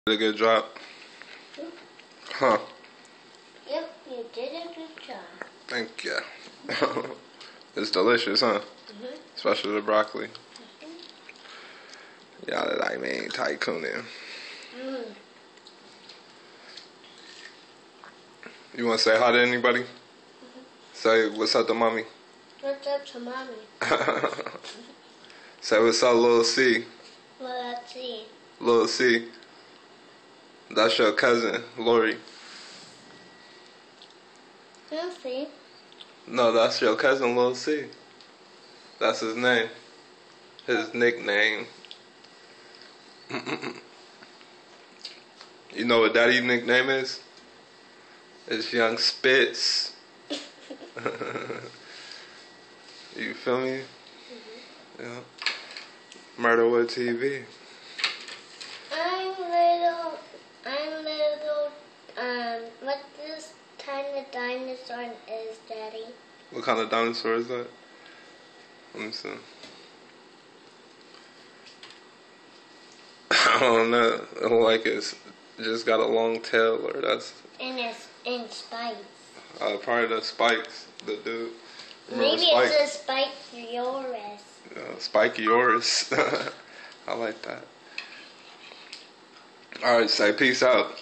Did a good job? Huh? Yep, you did a good job. Thank you. It's delicious, huh? Especially the broccoli. Yeah, that I mean tycooning. You want to say hi to anybody? Say what's up to mommy. What's up to mommy? Say what's up, Lil C. Well, let's see. Lil C. That's your cousin, Lori. We'll see. No, that's your cousin, Lil C. That's his name. His nickname. You know what Daddy's nickname is? It's Young Spitz. You feel me? Yeah. Murderwood TV. What this kind of dinosaur is, Daddy? What kind of dinosaur is that? Let me see. I don't know. I don't like it's just got a long tail, or that's. And it's in spikes. Probably the Spikes, the dude. Remember Maybe Spike? it's a Spikeyorus. Spikeyorus. I like that. Alright, say peace out.